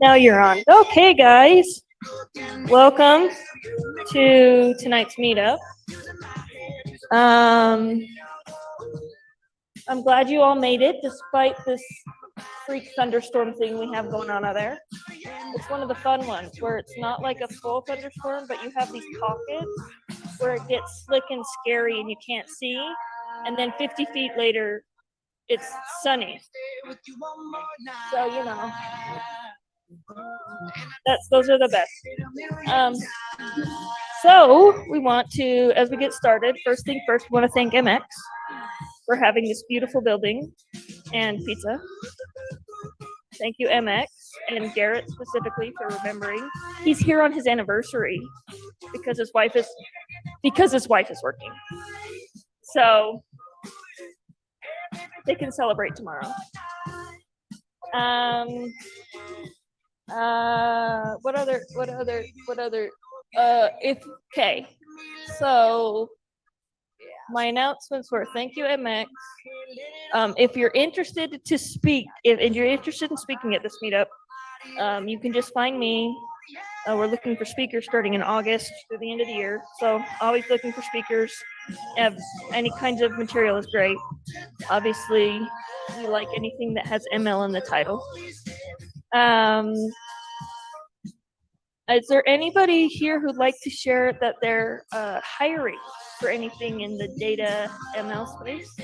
Now you're on. Okay, guys. Welcome to tonight's meetup. I'm glad you all made it despite this freak thunderstorm thing we have going on out there. It's one of the fun ones where it's not like a full thunderstorm, but you have these pockets where it gets slick and scary and you can't see. And then 50 feet later, it's sunny. So, you know, those are the best. So we want to, as we get started, first thing first, we want to thank MX for having this beautiful building and pizza. Thank you, MX, and Garrett specifically for remembering. He's here on his anniversary because his wife is working. So they can celebrate tomorrow. What other? Okay. So my announcements were thank you, MX. If you're interested to speak, if you're interested in speaking at this meetup, you can just find me. We're looking for speakers starting in August through the end of the year. So always looking for speakers. Any kinds of material is great. Obviously, we like anything that has ML in the title. Is there anybody here who'd like to share that they're hiring for anything in the data ML space?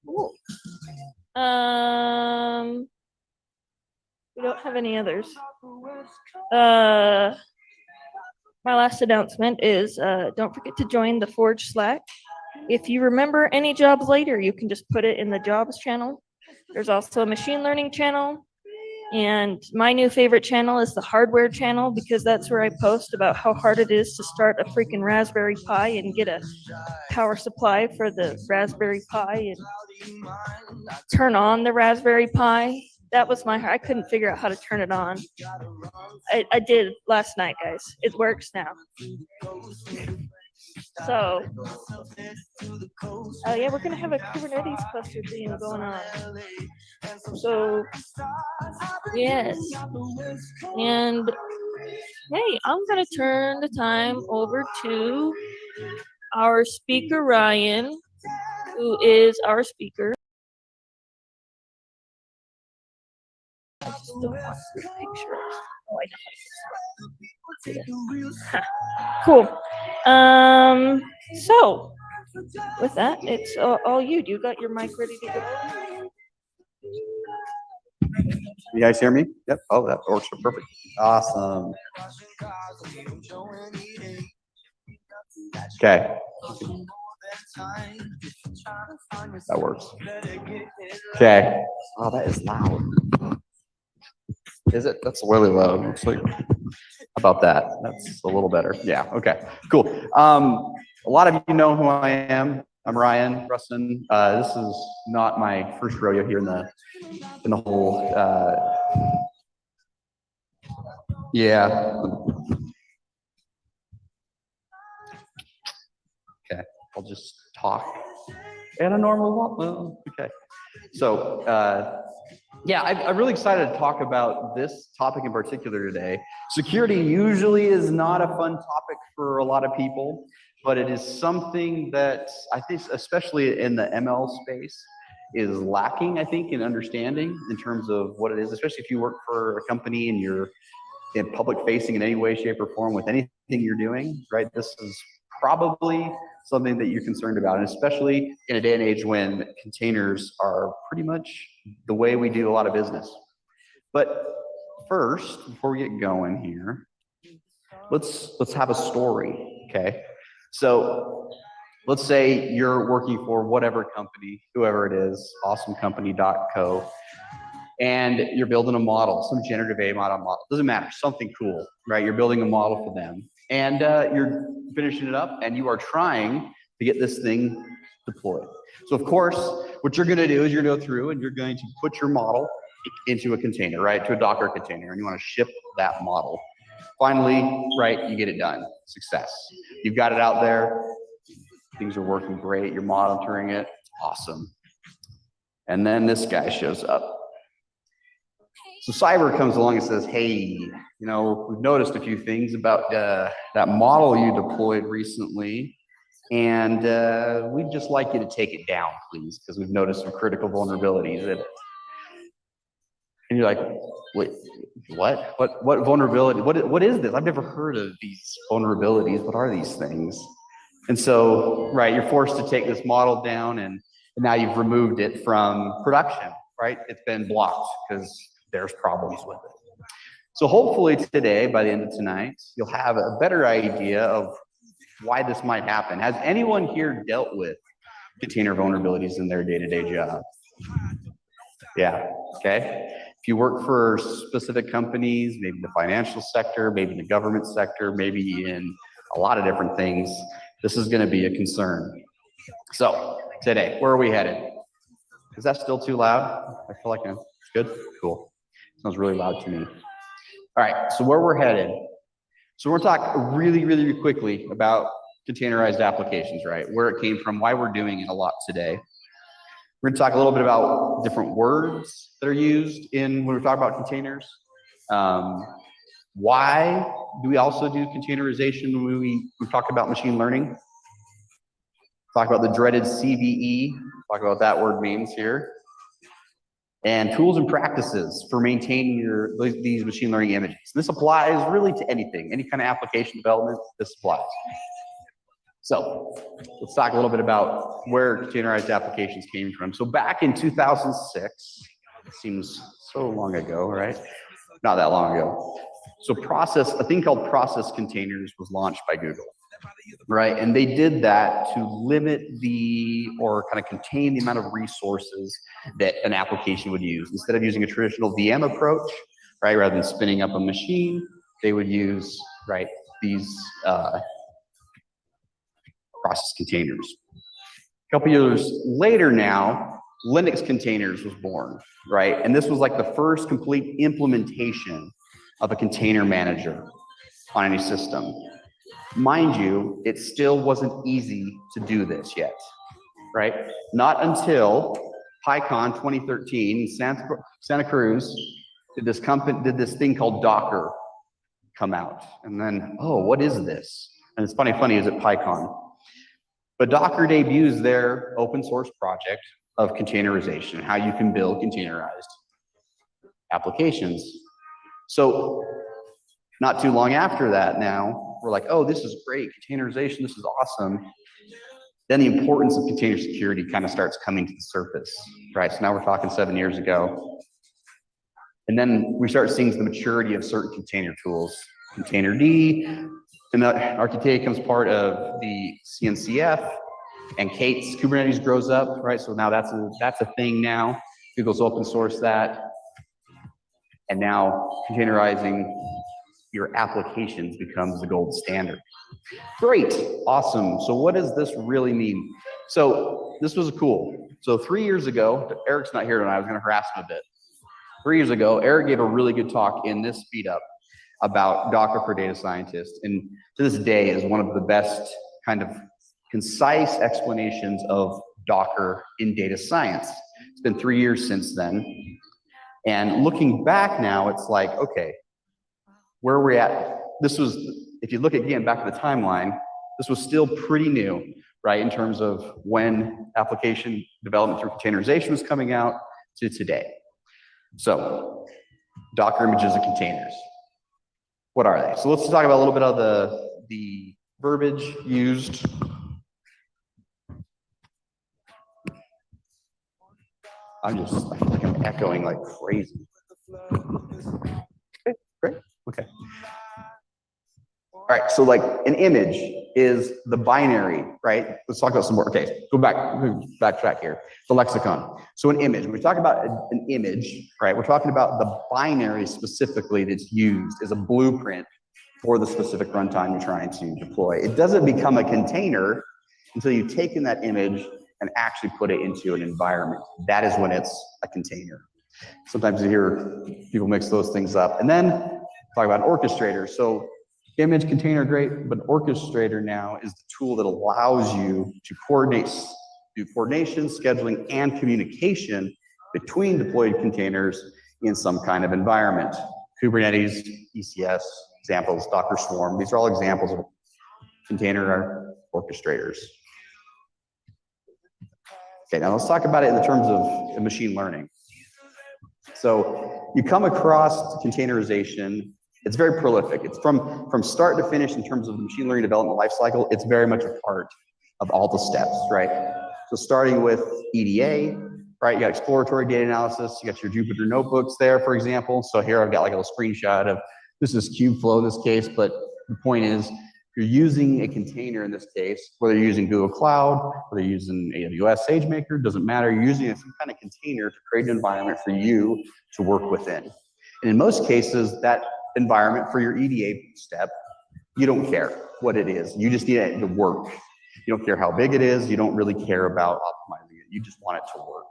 Cool. We don't have any others. My last announcement is don't forget to join the Forge Slack. If you remember any jobs later, you can just put it in the jobs channel. There's also a machine learning channel. And my new favorite channel is the hardware channel because that's where I post about how hard it is to start a freaking Raspberry Pi and get a power supply for the Raspberry Pi and turn on the Raspberry Pi. That was I couldn't figure out how to turn it on. I did last night, guys. It works now. So, yeah, we're gonna have a Kubernetes cluster thing going on. So, yes, and hey, I'm gonna turn the time over to our speaker Ryan, who is our speaker. I just don't want the picture. Oh, I know. Cool. So with that, it's all you. You got your mic ready to go? You guys hear me? Yep. Oh, that works perfect. Awesome. Okay. That works. Okay. Oh, that is loud. Is it? That's really loud. Looks like about that. That's a little better. Yeah. Okay. Cool. A lot of you know who I am. I'm Ryan Rustin. This is not my first rodeo here in the whole. Yeah. Okay. I'll just talk at a normal level. Okay. So. Yeah, I'm really excited to talk about this topic in particular today. Security usually is not a fun topic for a lot of people, but it is something that I think, especially in the ML space, is lacking, I think, in understanding in terms of what it is, especially if you work for a company and you're in public facing in any way, shape, or form with anything you're doing, right? This is probably something that you're concerned about, and especially in a day and age when containers are pretty much the way we do a lot of business. But first, before we get going here, let's have a story, okay? So let's say you're working for whatever company, whoever it is, awesomecompany.co, and you're building a model, some generative AI model, doesn't matter, something cool, right? You're building a model for them, and you're finishing it up, and you are trying to get this thing deployed. So of course, what you're gonna do is you're gonna go through and you're going to put your model into a container, right? To a Docker container, and you wanna ship that model. Finally, right, you get it done, success. You've got it out there, things are working great, you're monitoring it, awesome. And then this guy shows up. So cyber comes along and says, hey, you know, we've noticed a few things about that model you deployed recently, and we'd just like you to take it down, please, because we've noticed some critical vulnerabilities in it. And you're like, wait, what? What vulnerability? What is this? I've never heard of these vulnerabilities. What are these things? And so, right, you're forced to take this model down, and now you've removed it from production, right? It's been blocked because there's problems with it. So hopefully today, by the end of tonight, you'll have a better idea of why this might happen. Has anyone here dealt with container vulnerabilities in their day-to-day job? Yeah, okay. If you work for specific companies, maybe the financial sector, maybe the government sector, maybe in a lot of different things, this is gonna be a concern. So today, where are we headed? Is that still too loud? I feel like it's good, cool. Sounds really loud to me. All right, so where we're headed. So we're gonna talk really, really quickly about containerized applications, right? Where it came from, why we're doing it a lot today. We're gonna talk a little bit about different words that are used when we talk about containers. Why do we also do containerization when we talk about machine learning? Talk about the dreaded CVE, talk about what that word means here. And tools and practices for maintaining these machine learning images. This applies really to anything, any kind of application development, this applies. So let's talk a little bit about where containerized applications came from. So back in 2006, it seems so long ago, right? Not that long ago. So a thing called process containers was launched by Google, right? And they did that to limit or kind of contain the amount of resources that an application would use. Instead of using a traditional VM approach, right, rather than spinning up a machine, they would use, right, these process containers. A couple years later now, Linux containers was born, right? And this was like the first complete implementation of a container manager on any system. Mind you, it still wasn't easy to do this yet, right? Not until PyCon 2013, Santa Cruz did this thing called Docker come out. And then, oh, what is this? And it's funny is at PyCon. But Docker debuts their open source project of containerization, how you can build containerized applications. So not too long after that now, we're like, oh, this is great, containerization, this is awesome. Then the importance of container security kind of starts coming to the surface, right? So now we're talking 7 years ago. And then we start seeing the maturity of certain container tools. Containerd, and RTK becomes part of the CNCF, and Kate's Kubernetes grows up, right? So now that's a thing now. Google's open source that. And now containerizing your applications becomes the gold standard. Great, awesome. So what does this really mean? So this was cool. So 3 years ago, Eric's not here tonight, I was gonna harass him a bit. 3 years ago, Eric gave a really good talk in this speed up about Docker for data scientists. And to this day is one of the best kind of concise explanations of Docker in data science. It's been 3 years since then. And looking back now, it's like, okay, where are we at? This was, if you look again back at the timeline, this was still pretty new, right? In terms of when application development through containerization was coming out to today. So Docker images of containers. What are they? So let's talk about a little bit of the verbiage used. I feel like I'm echoing like crazy. Okay, great, okay. All right, so like an image, is the binary, right? Let's talk about some more. Okay, backtrack here. The lexicon. So an image, when we talk about an image, right, we're talking about the binary specifically that's used as a blueprint for the specific runtime you're trying to deploy. It doesn't become a container until you've taken that image and actually put it into an environment. That is when it's a container. Sometimes you hear people mix those things up. And then talk about an orchestrator. So image container, great, but orchestrator now is the tool that allows you to do coordination, scheduling, and communication between deployed containers in some kind of environment. Kubernetes, ECS, examples, Docker Swarm, these are all examples of container orchestrators. Okay, now let's talk about it in the terms of machine learning. So you come across containerization, it's very prolific. It's from start to finish in terms of the machine learning development lifecycle, it's very much a part of all the steps, right? So starting with EDA, right? You got exploratory data analysis, you got your Jupyter notebooks there, for example. So here I've got like a little screenshot of, this is Kubeflow in this case, but the point is, you're using a container in this case, whether you're using Google Cloud, whether you're using AWS SageMaker, doesn't matter. You're using some kind of container to create an environment for you to work within. And in most cases, that environment for your EDA step, you don't care what it is. You just need it to work. You don't care how big it is. You don't really care about optimizing it. You just want it to work.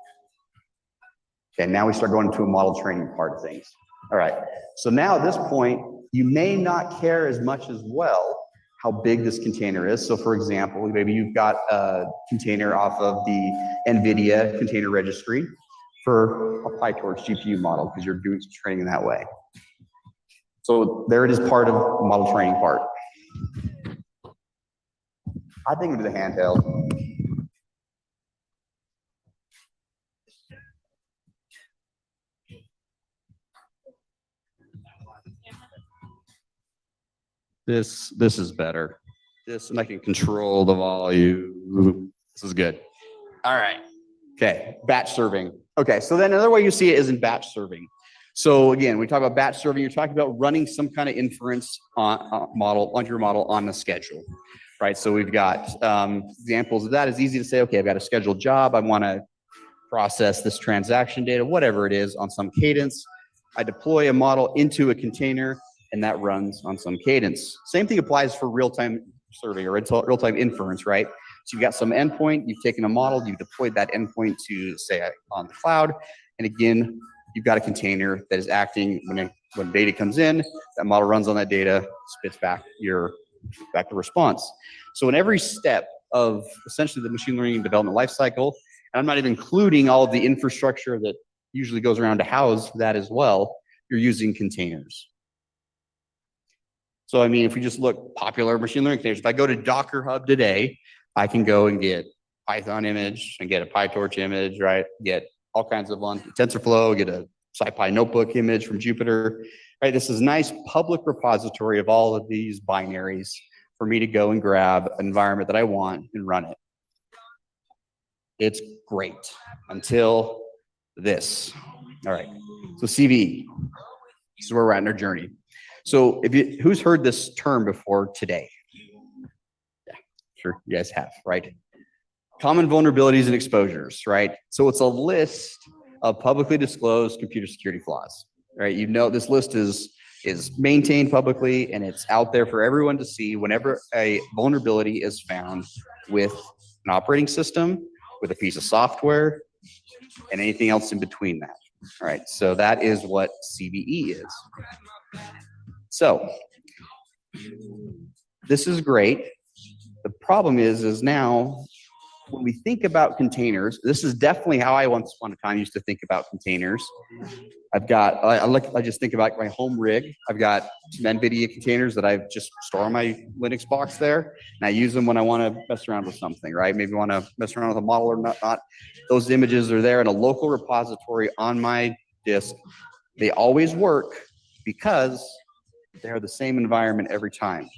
Okay, now we start going into a model training part of things. All right, so now at this point, you may not care as much as well how big this container is. So for example, maybe you've got a container off of the NVIDIA container registry for a PyTorch GPU model because you're doing some training that way. So there it is, part of the model training part. I think we'll do the handheld. This is better. This, and I can control the volume. This is good. All right. Okay, batch serving. Okay, so then another way you see it is in batch serving. So again, we talk about batch serving, you're talking about running some kind of inference onto your model on the schedule, right? So we've got examples of that. It's easy to say, okay, I've got a scheduled job. I want to process this transaction data, whatever it is, on some cadence. I deploy a model into a container, and that runs on some cadence. Same thing applies for real-time serving or real-time inference, right? So you've got some endpoint, you've taken a model, you've deployed that endpoint to, say, on the cloud, and again, you've got a container that is acting when data comes in, that model runs on that data, spits back the response. So in every step of essentially the machine learning development lifecycle, and I'm not even including all of the infrastructure that usually goes around to house that as well, you're using containers. So I mean, if we just look popular machine learning containers, if I go to Docker Hub today, I can go and get Python image and get a PyTorch image, right? Get all kinds of ones, TensorFlow, get a SciPy notebook image from Jupyter, right? This is a nice public repository of all of these binaries for me to go and grab an environment that I want and run it. It's great until this. All right, so CVE. This is where we're at in our journey. So who's heard this term before today? Yeah, sure, you guys have, right? Common vulnerabilities and exposures, right? So it's a list of publicly disclosed computer security flaws, right? You know, this list is maintained publicly and it's out there for everyone to see whenever a vulnerability is found with an operating system, with a piece of software, and anything else in between that. All right, so that is what CVE is. So this is great. The problem is now when we think about containers, this is definitely how I once upon a time used to think about containers. I just think about my home rig. I've got some NVIDIA containers that I just store on my Linux box there, and I use them when I want to mess around with something, right? Maybe want to mess around with a model or not. Those images are there in a local repository on my disk. They always work because they're the same environment every time.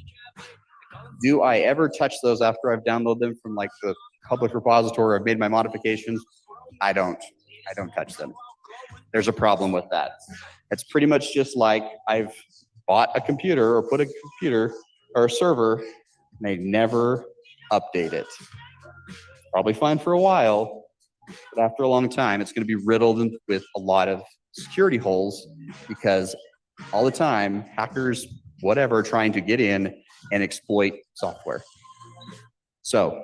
Do I ever touch those after I've downloaded them from like the public repository? I've made my modifications. I don't touch them. There's a problem with that. It's pretty much just like I've bought a computer or put a computer or a server and they never update it. Probably fine for a while, but after a long time, it's going to be riddled with a lot of security holes because all the time, hackers, whatever, trying to get in and exploit software. So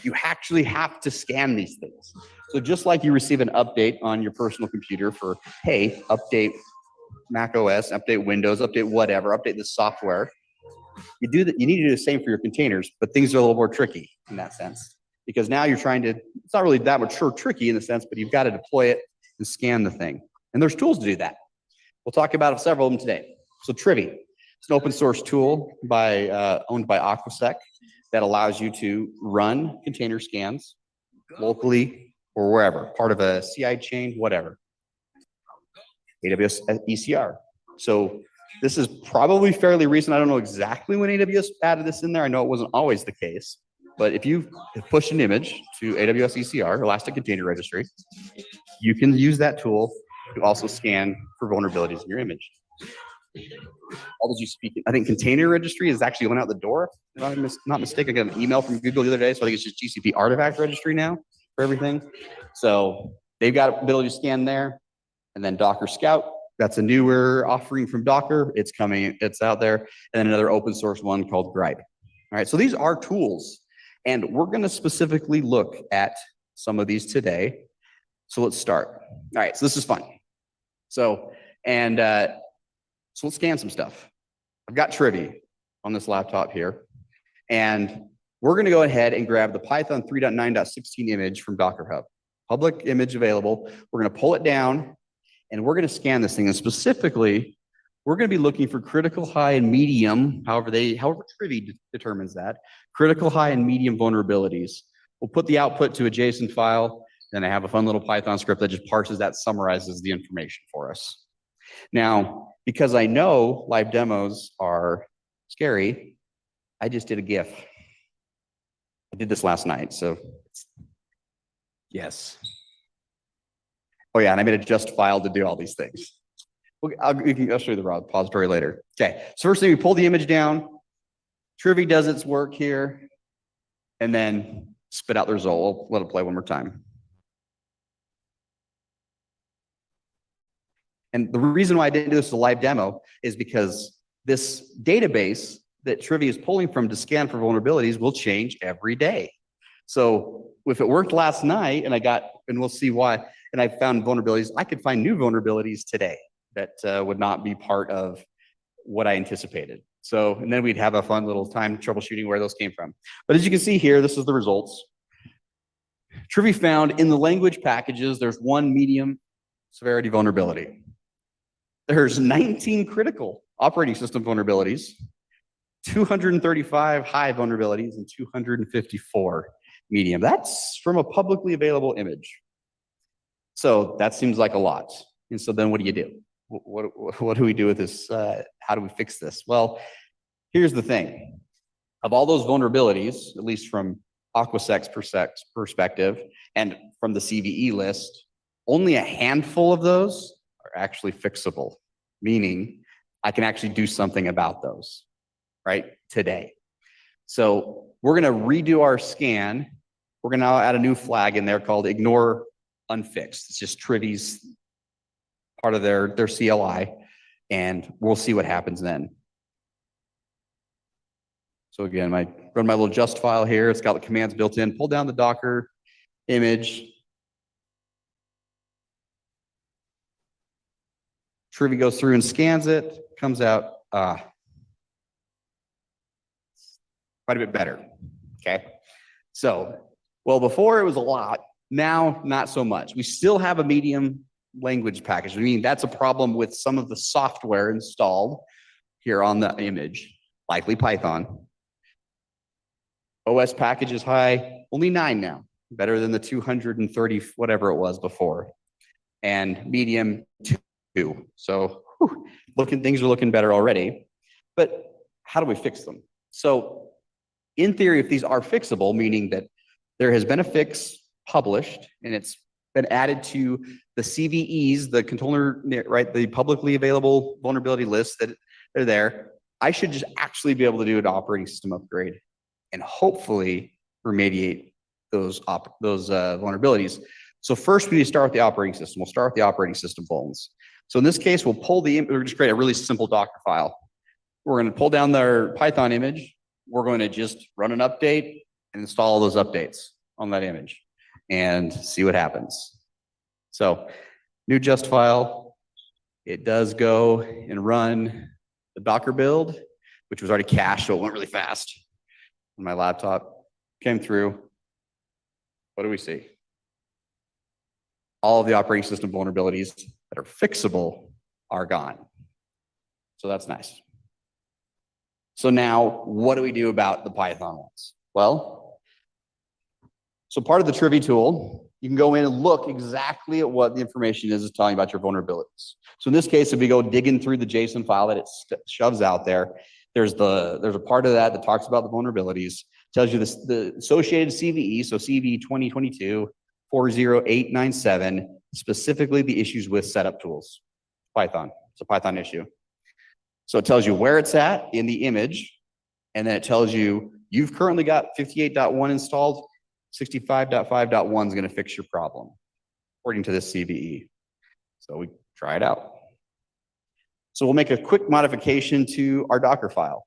you actually have to scan these things. So just like you receive an update on your personal computer for, hey, update Mac OS, update Windows, update whatever, update the software, you need to do the same for your containers, but things are a little more tricky in that sense. Because now you're trying to, it's not really that much tricky in the sense, but you've got to deploy it and scan the thing. And there's tools to do that. We'll talk about several of them today. So Trivy, it's an open source tool owned by Aquasec that allows you to run container scans locally or wherever, part of a CI chain, whatever. AWS ECR. So this is probably fairly recent. I don't know exactly when AWS added this in there. I know it wasn't always the case. But if you push an image to AWS ECR, Elastic Container Registry, you can use that tool to also scan for vulnerabilities in your image. Although you speak, I think Container Registry is actually going out the door. If I'm not mistaken, I got an email from Google the other day, so I think it's just GCP Artifact Registry now for everything. So they've got ability to scan there. And then Docker Scout, that's a newer offering from Docker. It's coming, it's out there. And then another open source one called Gripe. All right, so these are tools. And we're going to specifically look at some of these today. So let's start. All right, so this is fun. So let's scan some stuff. I've got Trivy on this laptop here. And we're going to go ahead and grab the Python 3.9.16 image from Docker Hub. Public image available. We're going to pull it down, and we're going to scan this thing. And specifically, we're going to be looking for critical, high, and medium, however Trivy determines that, critical, high, and medium vulnerabilities. We'll put the output to a JSON file, then I have a fun little Python script that just parses that, summarizes the information for us. Now, because I know live demos are scary, I just did a GIF. I did this last night, so yes. Oh yeah, and I made a just file to do all these things. I'll show you the repository later. Okay, so first thing, we pull the image down. Trivy does its work here, and then spit out the result. We'll let it play one more time. And the reason why I didn't do this as a live demo is because this database that Trivy is pulling from to scan for vulnerabilities will change every day. So if it worked last night, and we'll see why, and I found vulnerabilities, I could find new vulnerabilities today that would not be part of what I anticipated. So, and then we'd have a fun little time troubleshooting where those came from. But as you can see here, this is the results. Trivy found in the language packages, there's one medium severity vulnerability. There's 19 critical operating system vulnerabilities, 235 high vulnerabilities, and 254 medium. That's from a publicly available image. So that seems like a lot. And so then what do? What do we do with this? How do we fix this? Well, here's the thing. Of all those vulnerabilities, at least from Aquasec's perspective and from the CVE list, only a handful of those are actually fixable, meaning I can actually do something about those, right, today. So we're going to redo our scan. We're going to now add a new flag in there called ignore unfixed. It's just Trivy's part of their CLI, and we'll see what happens then. So again, I run my little just file here. It's got the commands built in. Pull down the Docker image. Trivy goes through and scans it. Comes out quite a bit better. Okay. So, well, before it was a lot. Now, not so much. We still have a medium language package. I mean, that's a problem with some of the software installed here on the image, likely Python. OS package is high, only 9 now, better than the 230 whatever it was before. And medium 2. So things are looking better already. But how do we fix them? So in theory, if these are fixable, meaning that there has been a fix published and it's been added to the CVEs, the container, right, the publicly available vulnerability lists that are there, I should just actually be able to do an operating system upgrade and hopefully remediate those vulnerabilities. So first we need to start with the operating system. We'll start with the operating system vulns. So in this case, we'll pull we'll just create a really simple Docker file. We're going to pull down their Python image. We're going to just run an update and install all those updates on that image and see what happens. So new just file, it does go and run the Docker build, which was already cached, so it went really fast. On my laptop, came through. What do we see? All of the operating system vulnerabilities that are fixable are gone. So that's nice. So now, what do we do about the Python ones? Well, so part of the Trivy tool, you can go in and look exactly at what the information is telling about your vulnerabilities. So in this case, if we go digging through the JSON file that it shoves out there, there's a part of that talks about the vulnerabilities, tells you the associated CVE, so CVE 2022-40897, specifically the issues with setup tools. Python, it's a Python issue. So it tells you where it's at in the image, and then it tells you you've currently got 58.1 installed, 65.5.1 is going to fix your problem, according to this CVE. So we try it out. So we'll make a quick modification to our Docker file.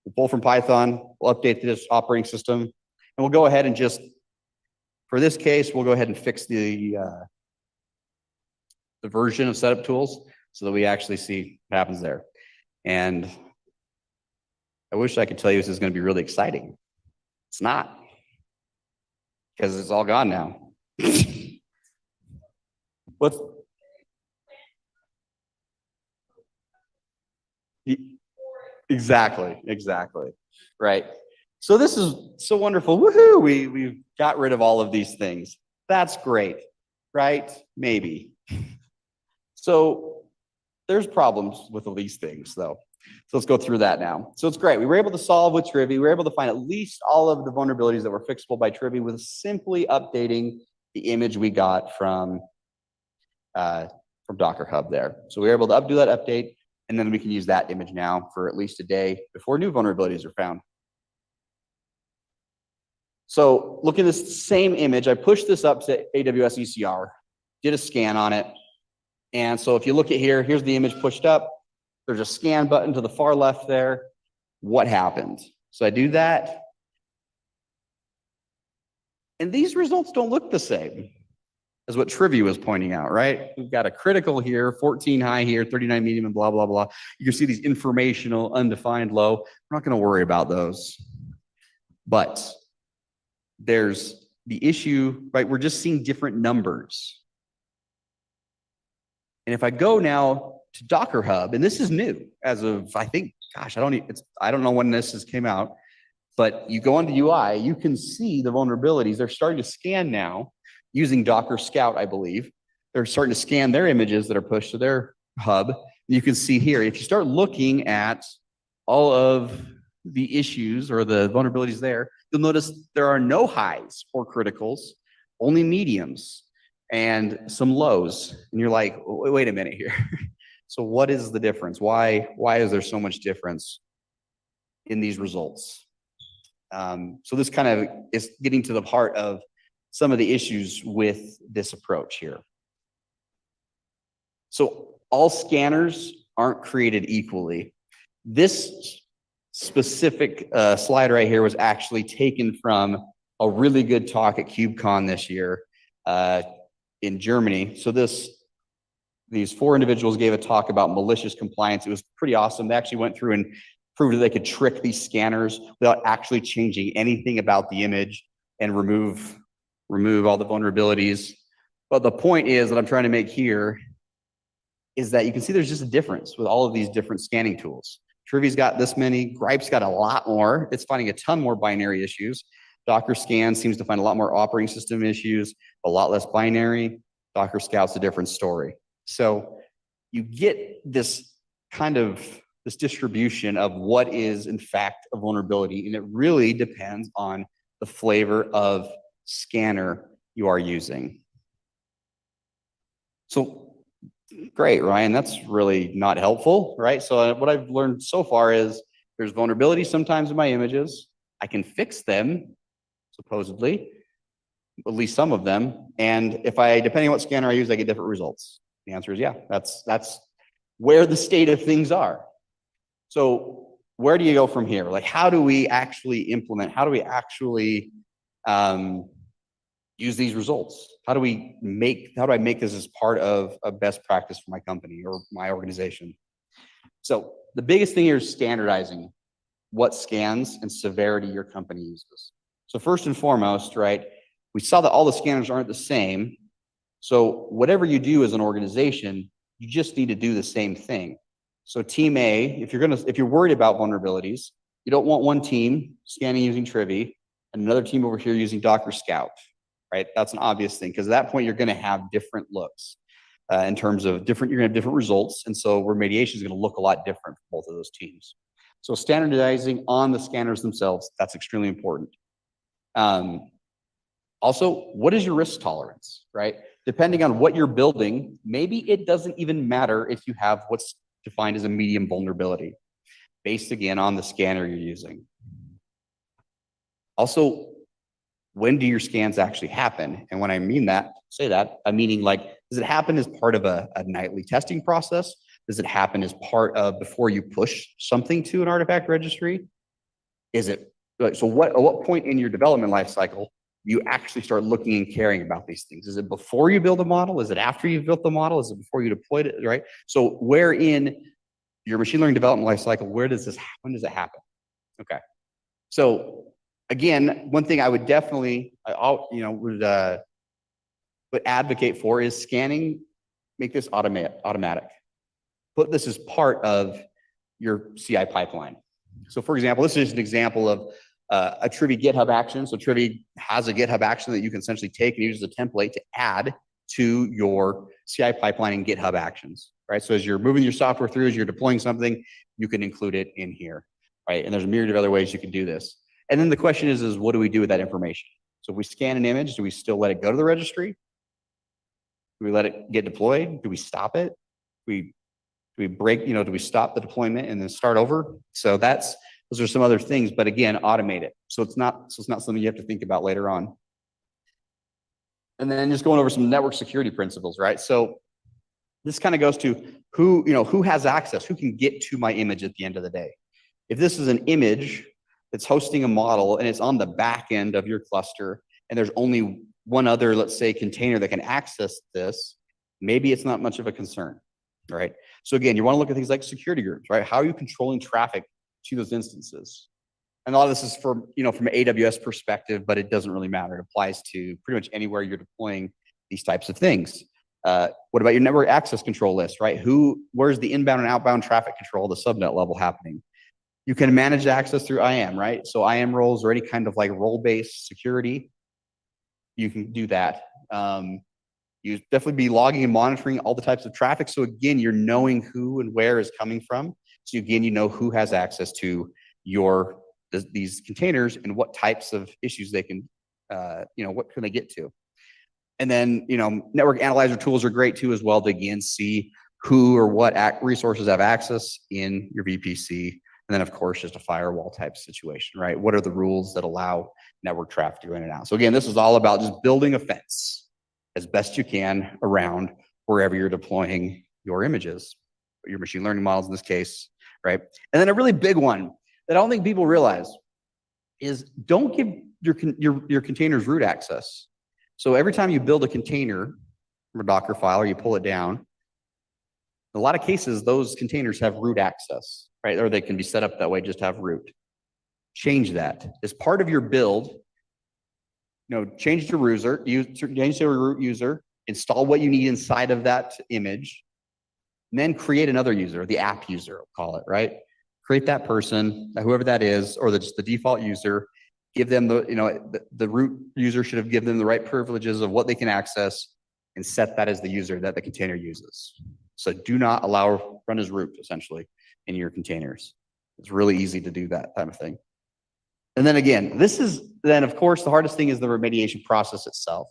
We'll pull from Python, we'll update this operating system, and we'll go ahead and just, for this case, we'll go ahead and fix the version of setup tools so that we actually see what happens there. And I wish I could tell you this is going to be really exciting. It's not, because it's all gone now. What's exactly, right? So this is so wonderful. Woohoo! We've got rid of all of these things. That's great, right? Maybe. So there's problems with these things, though. So let's go through that now. So it's great. We were able to solve with Trivy. We were able to find at least all of the vulnerabilities that were fixable by Trivy with simply updating the image we got from Docker Hub there. So we were able to do that update, and then we can use that image now for at least a day before new vulnerabilities are found. So look at this same image. I pushed this up to AWS ECR, did a scan on it. And so if you look at here, here's the image pushed up. There's a scan button to the far left there. What happened? So I do that. And these results don't look the same as what Trivy was pointing out, right? We've got a critical here, 14 high here, 39 medium, and blah, blah, blah. You can see these informational, undefined low. We're not going to worry about those. But there's the issue, right? We're just seeing different numbers. And if I go now to Docker Hub, and this is new as of, I think, gosh, I don't know when this came out, but you go onto UI, you can see the vulnerabilities. They're starting to scan now using Docker Scout, I believe. They're starting to scan their images that are pushed to their hub. You can see here, if you start looking at all of the issues or the vulnerabilities there, you'll notice there are no highs or criticals, only mediums and some lows. And you're like, wait a minute here. So what is the difference? Why is there so much difference in these results? So this kind of is getting to the heart of some of the issues with this approach here. So all scanners aren't created equally. This specific slide right here was actually taken from a really good talk at KubeCon this year in Germany. So these four individuals gave a talk about malicious compliance. It was pretty awesome. They actually went through and proved that they could trick these scanners without actually changing anything about the image and remove all the vulnerabilities. But the point is that I'm trying to make here is that you can see there's just a difference with all of these different scanning tools. Trivy's got this many, Gripe's got a lot more. It's finding a ton more binary issues. Docker Scan seems to find a lot more operating system issues, a lot less binary. Docker Scout's a different story. So you get this kind of this distribution of what is in fact a vulnerability, and it really depends on the flavor of scanner you are using. So great, Ryan, that's really not helpful, right? So what I've learned so far is There's vulnerabilities sometimes in my images. I can fix them, supposedly, at least some of them. And if I, depending on what scanner I use, I get different results. The answer is yeah, that's where the state of things are. So where do you go from here? Like, how do we actually implement? How do we actually use these results? How do I make this as part of a best practice for my company or my organization? So the biggest thing here is standardizing what scans and severity your company uses. So first and foremost, right, we saw that all the scanners aren't the same. So whatever you do as an organization, you just need to do the same thing. So team A, if you're worried about vulnerabilities, you don't want one team scanning using Trivi and another team over here using Docker Scout, right? That's an obvious thing, because at that point you're going to have different looks in terms of you're going to have different results, and so remediation is going to look a lot different for both of those teams. So standardizing on the scanners themselves, that's extremely important. Also, what is your risk tolerance, right? Depending on what you're building, maybe it doesn't even matter if you have what's defined as a medium vulnerability, based again on the scanner you're using. Also, when do your scans actually happen? And when I mean that, I'm meaning, like, does it happen as part of a nightly testing process? Does it happen as part of before you push something to an artifact registry? Is it, so at what point in your development life cycle you actually start looking and caring about these things? Is it before you build a model? Is it after you've built the model? Is it before you deployed it, right? So where in your machine learning development life cycle, when does it happen? Okay. So again, one thing I would definitely, would advocate for is scanning, make this automatic. Put this as part of your CI pipeline. So for example, this is an example of a Trivi GitHub action. So Trivi has a GitHub action that you can essentially take and use as a template to add to your CI pipeline and GitHub actions, right? So as you're moving your software through, as you're deploying something, you can include it in here, right? And there's a myriad of other ways you can do this. And then the question is what do we do with that information? So if we scan an image, do we still let it go to the registry? Do we let it get deployed? Do we stop it? Do we break, do we stop the deployment and then start over? So those are some other things, but again, automate it. So it's not something you have to think about later on. And then just going over some network security principles, right? So this kind of goes to who has access, who can get to my image at the end of the day. If this is an image that's hosting a model and it's on the back end of your cluster and there's only one other, let's say, container that can access this, maybe it's not much of a concern, right? So again, you want to look at things like security groups, right? How are you controlling traffic to those instances? And a lot of this is from an AWS perspective, but it doesn't really matter. It applies to pretty much anywhere you're deploying these types of things. What about your network access control list, right? Where's the inbound and outbound traffic control, the subnet level happening? You can manage access through IAM, right? So IAM roles or any kind of like role-based security, you can do that. You definitely be logging and monitoring all the types of traffic. So again, you're knowing who and where is coming from. So again, you know who has access to these containers and what types of issues they can, what can they get to. And then, network analyzer tools are great too as well to again see who or what resources have access in your VPC. And then of course, just a firewall type situation, right? What are the rules that allow network traffic to go in and out? So again, this is all about just building a fence as best you can around wherever you're deploying your images, your machine learning models in this case, right? And then a really big one that I don't think people realize is don't give your containers root access. So every time you build a container from a Docker file or you pull it down, in a lot of cases, those containers have root access, right? Or they can be set up that way, just have root. Change that. As part of your build, change your root user, install what you need inside of that image, and then create another user, the app user, we'll call it, right? Create that person, whoever that is, or just the default user, give them the root user should have given them the right privileges of what they can access and set that as the user that the container uses. So do not run as root essentially in your containers. It's really easy to do that type of thing. And then again, of course, the hardest thing is the remediation process itself.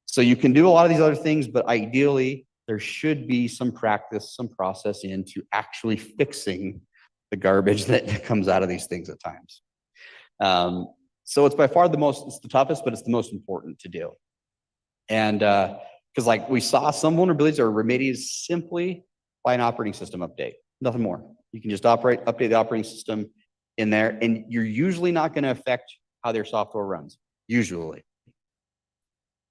So you can do a lot of these other things, but ideally there should be some practice, some process into actually fixing the garbage that comes out of these things at times. So it's by far it's the toughest, but it's the most important to do. And because like we saw, some vulnerabilities are remedied simply by an operating system update, nothing more. You can just update the operating system in there, and you're usually not going to affect how their software runs. Usually,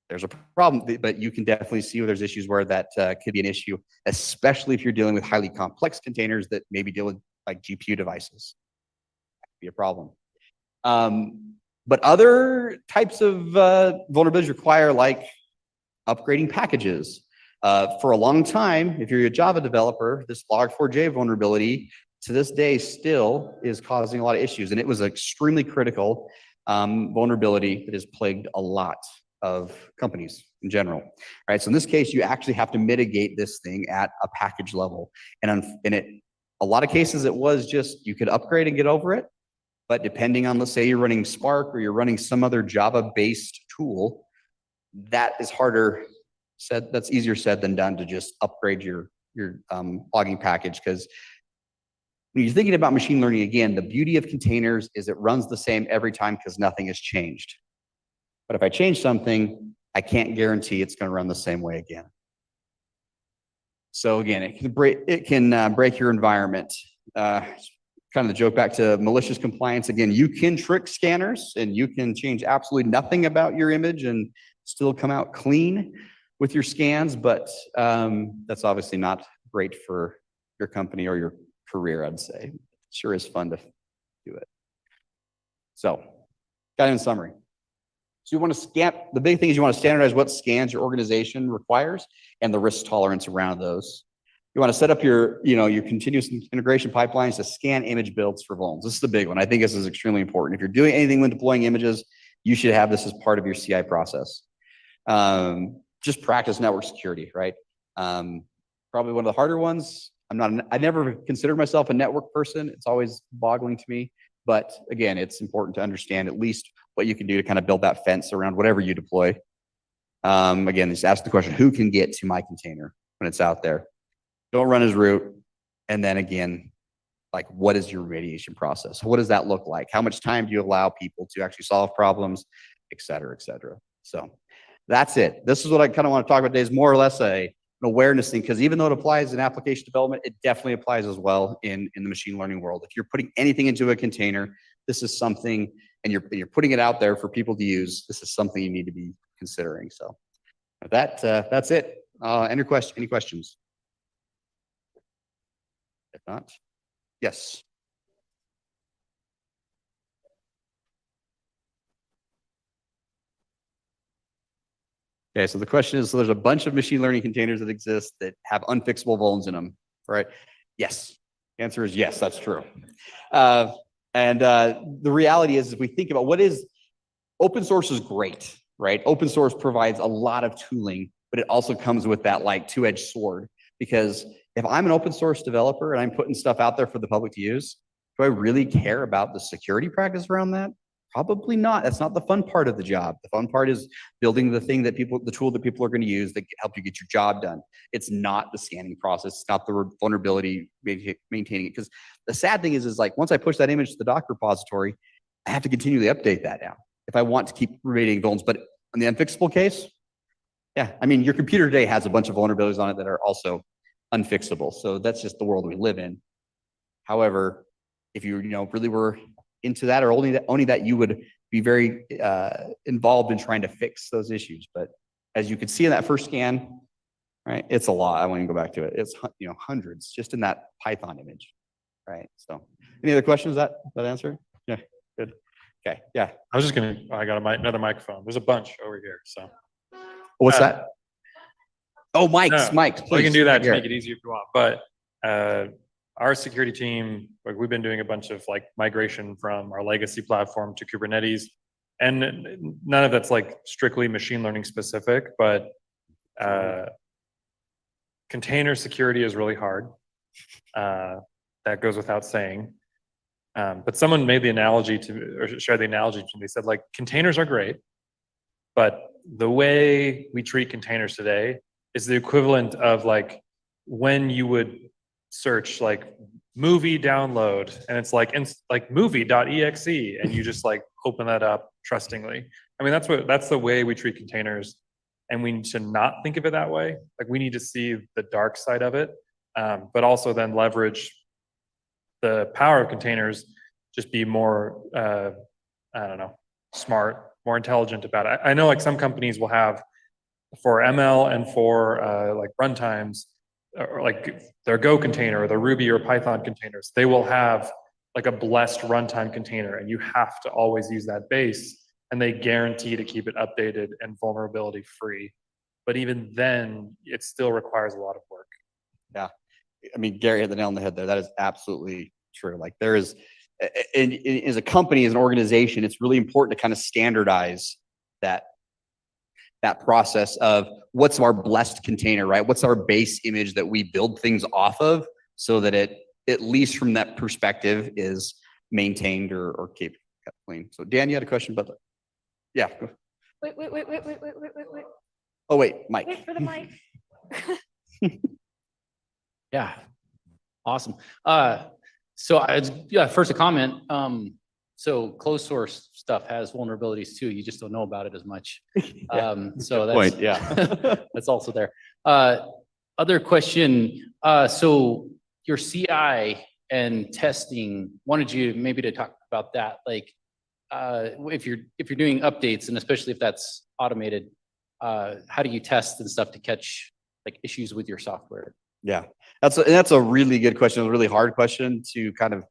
there's a problem, but you can definitely see where there's issues where that could be an issue, especially if you're dealing with highly complex containers that maybe deal with like GPU devices. That could be a problem. But other types of vulnerabilities require like upgrading packages. For a long time, if you're a Java developer, this log4j vulnerability to this day still is causing a lot of issues. And it was an extremely critical vulnerability that has plagued a lot of companies in general. Right? So in this case, you actually have to mitigate this thing at a package level. And in a lot of cases, it was just you could upgrade and get over it. But depending on, let's say you're running Spark or you're running some other Java-based tool, that is harder said. That's easier said than done to just upgrade your logging package. Because when you're thinking about machine learning, again, the beauty of containers is it runs the same every time because nothing has changed. But if I change something, I can't guarantee it's going to run the same way again. So again, it can break your environment. Kind of the joke back to malicious compliance. Again, you can trick scanners and you can change absolutely nothing about your image and still come out clean with your scans, but that's obviously not great for your company or your career, I'd say. Sure is fun to do it. So, kind of in summary. So you want to scan, the big thing is you want to standardize what scans your organization requires and the risk tolerance around those. You want to set up your continuous integration pipelines to scan image builds for vulns. This is the big one. I think this is extremely important. If you're doing anything when deploying images, you should have this as part of your CI process. Just practice network security, right? Probably one of the harder ones. I never considered myself a network person. It's always boggling to me. But again, it's important to understand at least what you can do to kind of build that fence around whatever you deploy. Again, just ask the question, who can get to my container when it's out there? Don't run as root. And then again, like, what is your remediation process? What does that look like? How much time do you allow people to actually solve problems, et cetera, et cetera? So that's it. This is what I kind of want to talk about today, is more or less an awareness thing, because even though it applies in application development, it definitely applies as well in the machine learning world. If you're putting anything into a container, this is something, and you're putting it out there for people to use, this is something you need to be considering. So that's it. Any questions? If not, yes. Okay, so the question is, so there's a bunch of machine learning containers that exist that have unfixable vulns in them, right? Yes. The answer is yes, that's true. The reality is, if we think about open source is great, right? Open source provides a lot of tooling, but it also comes with that like two-edged sword, because if I'm an open source developer and I'm putting stuff out there for the public to use, do I really care about the security practice around that? Probably not. That's not the fun part of the job. The fun part is building the tool that people are going to use that help you get your job done. It's not the scanning process. It's not the vulnerability maintaining it. Because the sad thing is like, once I push that image to the Docker repository, I have to continually update that now if I want to keep remediating vulns. But in the unfixable case, yeah, I mean, your computer today has a bunch of vulnerabilities on it that are also unfixable. So that's just the world we live in. However, if you really were into that, or only that, you would be very involved in trying to fix those issues. But as you can see in that first scan, right, it's a lot. I won't even go back to it. It's hundreds just in that Python image, right? So, any other questions? That answer? Yeah, good. Okay, yeah. I got another microphone. There's a bunch over here. So, what's that? Oh, mics, please. We can do that to make it easier if you want. But our security team, like, we've been doing a bunch of like migration from our legacy platform to Kubernetes, and none of that's like strictly machine learning specific, but container security is really hard. That goes without saying. But someone made the analogy or shared the analogy to me. They said, like, containers are great, but the way we treat containers today is the equivalent of like when you would search like movie download, and it's like like movie.exe, and you just like open that up trustingly. I mean, that's the way we treat containers, and we need to not think of it that way. Like we need to see the dark side of it, but also then leverage the power of containers. Just be more, I don't know, smart, more intelligent about it. I know like some companies will have for ML and for like runtimes, or like their Go container or the Ruby or Python containers, they will have like a blessed runtime container, and you have to always use that base, and they guarantee to keep it updated and vulnerability free. But even then, it still requires a lot of work. Yeah. I mean, Gary hit the nail on the head there. That is absolutely true. Like there is, as a company, as an organization, it's really important to kind of standardize that process of what's our blessed container, right? What's our base image that we build things off of, so that it, at least from that perspective, is maintained or kept clean. So Dan, you had a question about that? Yeah. Wait. Oh wait, Mike. Wait for the mic. Yeah, awesome. First a comment. So closed source stuff has vulnerabilities too. You just don't know about it as much. So that's Point, yeah. that's also there. Other question. So your CI and testing, wanted you maybe to talk about that. Like, if you're doing updates, and especially if that's automated, how do you test and stuff to catch like issues with your software? Yeah, that's a really good question. A really hard question to kind of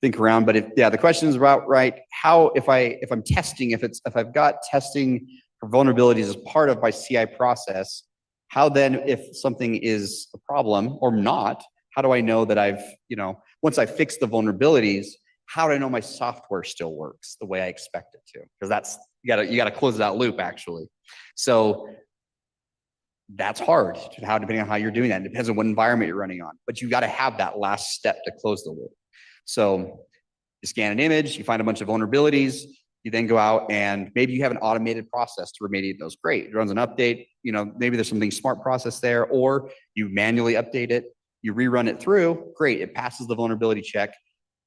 think around. But the question is about right. How if I'm testing, if I've got testing for vulnerabilities as part of my CI process, how then, if something is a problem or not, how do I know that I've, once I fix the vulnerabilities, how do I know my software still works the way I expect it to? Because that's you gotta close that loop actually. So that's hard. How, depending on how you're doing that, it depends on what environment you're running on. But you got to have that last step to close the loop. So you scan an image, you find a bunch of vulnerabilities, you then go out and maybe you have an automated process to remediate those. Great, it runs an update. Maybe there's something smart process there, or you manually update it, you rerun it through. Great, it passes the vulnerability check.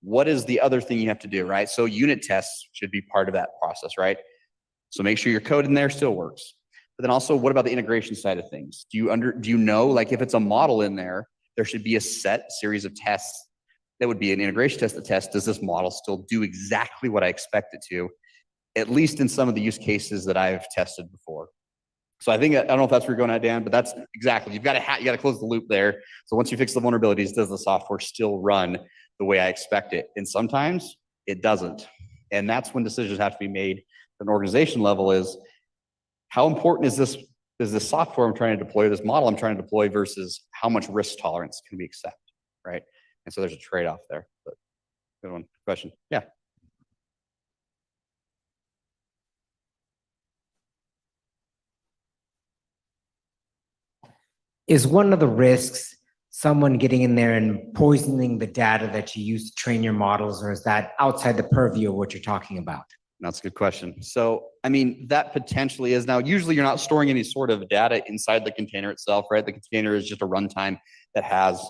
What is the other thing you have to do, right? So unit tests should be part of that process, right? So make sure your code in there still works. But then also, what about the integration side of things? Do you know, like if it's a model in there, there should be a set series of tests that would be an integration test that tests, does this model still do exactly what I expect it to? At least in some of the use cases that I've tested before. So I don't know if that's where you're going at, Dan, but that's exactly, you got to close the loop there. So once you fix the vulnerabilities, does the software still run the way I expect it? And sometimes it doesn't. And that's when decisions have to be made at an organization level. Is how important is this software I'm trying to deploy, this model I'm trying to deploy, versus how much risk tolerance can we accept, right? And so there's a trade-off there. But good one. Question. Yeah. Is one of the risks someone getting in there and poisoning the data that you use to train your models, or is that outside the purview of what you're talking about? That's a good question. So, I mean, that potentially is. Now, usually you're not storing any sort of data inside the container itself, right? The container is just a runtime that has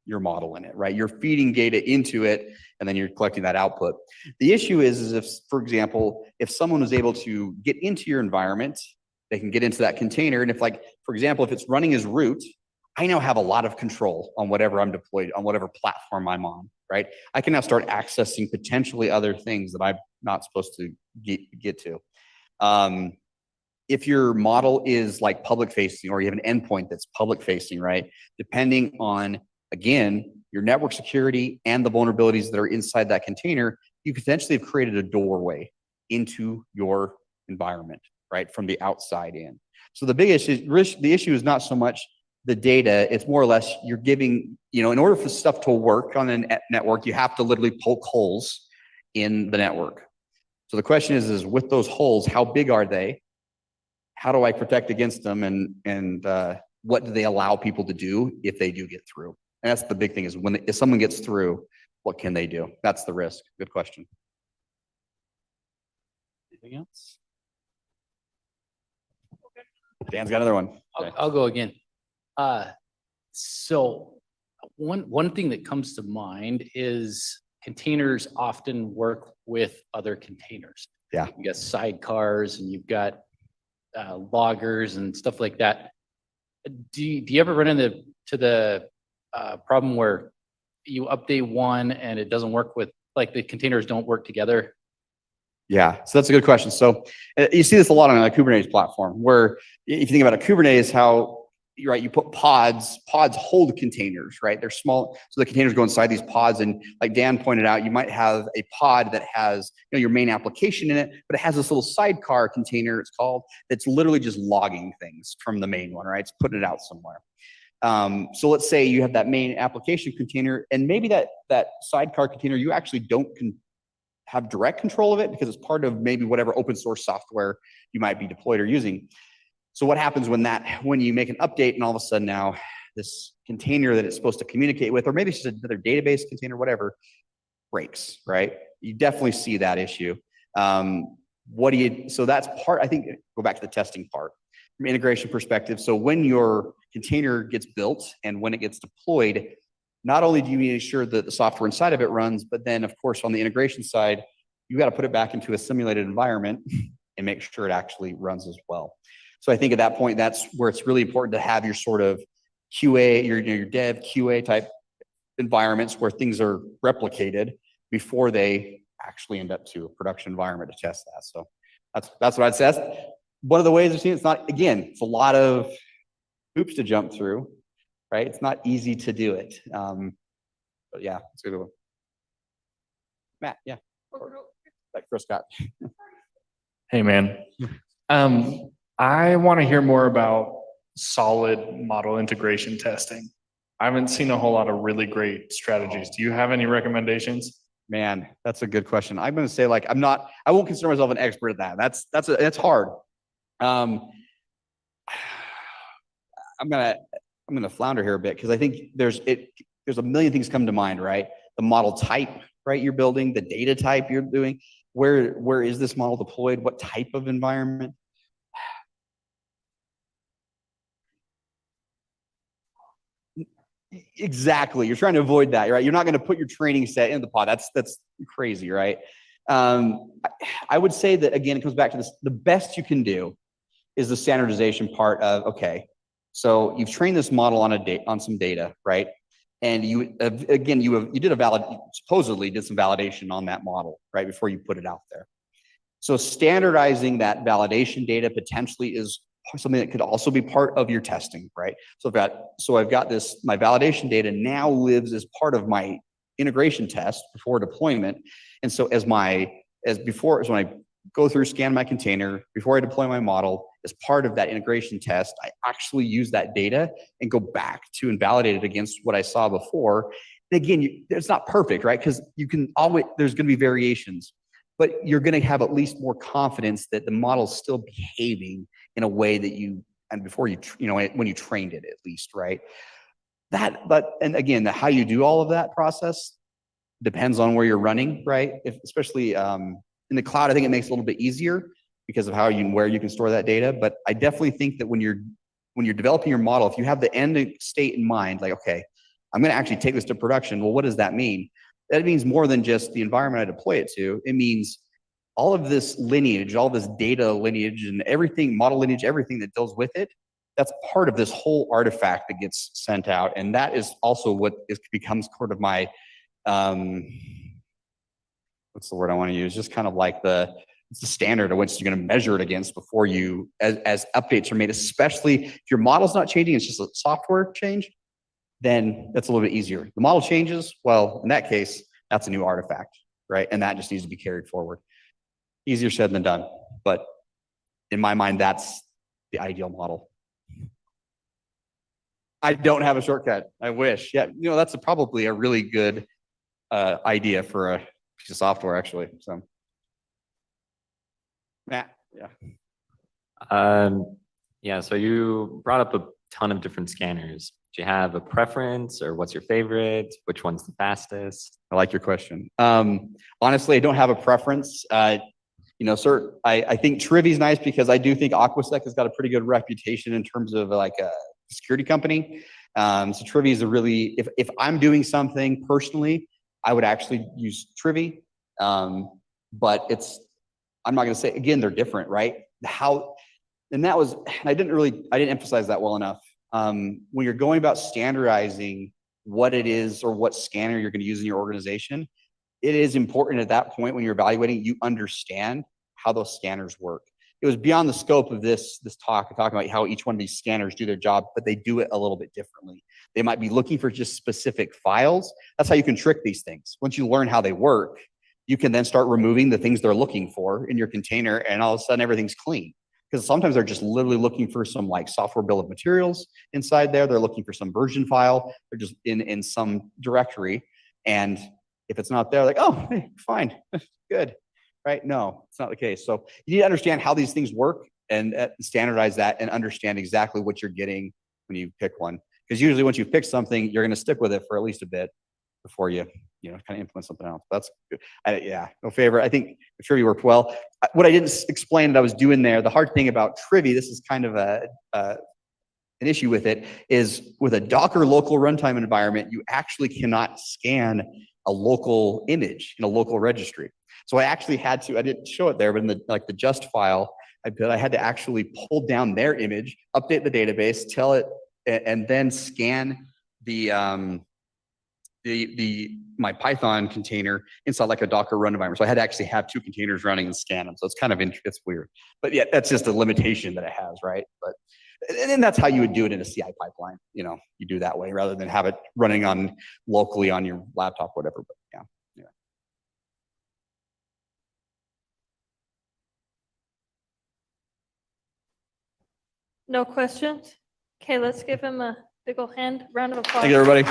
your model in it, right? You're feeding data into it, and then you're collecting that output. The issue is if, for example, if someone was able to get into your environment, they can get into that container. And if, like, for example, if it's running as root, I now have a lot of control on whatever I'm deployed on, whatever platform I'm on, right? I can now start accessing potentially other things that I'm not supposed to get to. If your model is like public facing, or you have an endpoint that's public facing, right? Depending on, again, your network security and the vulnerabilities that are inside that container, you potentially have created a doorway into your environment, right? From the outside in. So the big issue is not so much the data, it's more or less you're giving, in order for stuff to work on a network, you have to literally poke holes in the network. So the question is with those holes, how big are they? How do I protect against them? And what do they allow people to do if they do get through? And that's the big thing, is if someone gets through, what can they do? That's the risk. Good question. Anything else? Dan's got another one. I'll go again. So One thing that comes to mind is containers often work with other containers. Yeah. You got sidecars and you've got loggers and stuff like that. Do you ever run into the problem where you update one and it doesn't work with, like, the containers don't work together? Yeah, so that's a good question. So you see this a lot on a Kubernetes platform, where if you think about a Kubernetes, how right, you put pods hold containers, right? They're small, so the containers go inside these pods. And like Dan pointed out, you might have a pod that has, you know, your main application in it, but it has this little sidecar container, it's called, that's literally just logging things from the main one, right? It's putting it out somewhere. So let's say you have that main application container, and maybe that sidecar container, you actually don't have direct control of it because it's part of maybe whatever open source software you might be deployed or using. So what happens when you make an update and all of a sudden now this container that it's supposed to communicate with, or maybe it's just another database container, whatever, breaks, right? You definitely see that issue. So that's part, I think, go back to the testing part from an integration perspective. So when your container gets built and when it gets deployed, not only do you need to ensure that the software inside of it runs, but then of course on the integration side, you got to put it back into a simulated environment and make sure it actually runs as well. So I think at that point, that's where it's really important to have your sort of QA, your dev QA type environments where things are replicated before they actually end up to a production environment to test that. So that's what I'd say. That's one of the ways I've seen it. It's not, again, it's a lot of hoops to jump through, right? It's not easy to do it. But yeah, it's a good one. Matt, yeah. Like Chris Scott. Hey, man. I want to hear more about solid model integration testing. I haven't seen a whole lot of really great strategies. Do you have any recommendations? Man, that's a good question. I'm going to say, like, I won't consider myself an expert at that. That's hard. I'm gonna flounder here a bit because I think there's a million things come to mind, right? The model type, right? You're building, the data type you're doing. Where is this model deployed? What type of environment? Exactly. You're trying to avoid that, right? You're not going to put your training set in the pod. That's crazy, right? I would say that, again, it comes back to this. The best you can do is the standardization part of, okay, so you've trained this model on some data, right? And you supposedly did some validation on that model, right, before you put it out there. So standardizing that validation data potentially is something that could also be part of your testing, right? So I've got this, my validation data now lives as part of my integration test before deployment. And so when I go through, scan my container, before I deploy my model, as part of that integration test, I actually use that data and go back to and validate it against what I saw before. And again, it's not perfect, right? Because there's going to be variations, but you're going to have at least more confidence that the model's still behaving in a way that when you trained it, at least, right? And again, how you do all of that process depends on where you're running, right? Especially in the cloud, I think it makes it a little bit easier because of where you can store that data. But I definitely think that when you're developing your model, if you have the end state in mind, like, okay, I'm going to actually take this to production. Well, what does that mean? That means more than just the environment I deploy it to. It means all of this lineage, all this data lineage and everything, model lineage, everything that deals with it, that's part of this whole artifact that gets sent out. And that is also what becomes sort of my, what's the word I want to use? Just kind of like it's the standard of which you're going to measure it against before as updates are made, especially if your model's not changing, it's just a software change, then that's a little bit easier. The model changes, well, in that case, that's a new artifact, right? And that just needs to be carried forward. Easier said than done, but in my mind, that's the ideal model. I don't have a shortcut. I wish. Yeah, that's probably a really good idea for a piece of software, actually. So, Matt, yeah. Yeah, so you brought up a ton of different scanners. Do you have a preference, or what's your favorite? Which one's the fastest? I like your question. Honestly, I don't have a preference. I think Trivi's nice because I do think Aquasec has got a pretty good reputation in terms of like a security company. So Trivy is a really, if I'm doing something personally, I would actually use Trivy. But I'm not going to say, again, they're different, right? And I didn't emphasize that well enough. When you're going about standardizing what it is or what scanner you're going to use in your organization, it is important at that point when you're evaluating, you understand how those scanners work. It was beyond the scope of this talk, talking about how each one of these scanners do their job, but they do it a little bit differently. They might be looking for just specific files. That's how you can trick these things. Once you learn how they work, you can then start removing the things they're looking for in your container, and all of a sudden everything's clean. Because sometimes they're just literally looking for some like software bill of materials inside there. They're looking for some version file. They're just in some directory. And if it's not there, like, oh, hey, fine, good, right? No, it's not the case. So you need to understand how these things work and standardize that and understand exactly what you're getting when you pick one. Because usually once you pick something, you're going to stick with it for at least a bit before you kind of implement something else. That's good. Yeah, no favor. I think Trivy worked well. What I didn't explain that I was doing there, the hard thing about Trivy, this is kind of an issue with it, is with a Docker local runtime environment, you actually cannot scan a local image in a local registry. So I actually had to, I didn't show it there, but in the just file, I had to actually pull down their image, update the database, tell it, and then scan my Python container inside like a Docker run environment. So I had to actually have two containers running and scan them. So it's kind of it's weird, but yeah, that's just a limitation that it has, right? But and that's how you would do it in a CI pipeline. You do that way rather than have it running on locally on your laptop, whatever. But yeah. No questions? Okay, let's give him a big ol' round of applause. Thank you, everybody.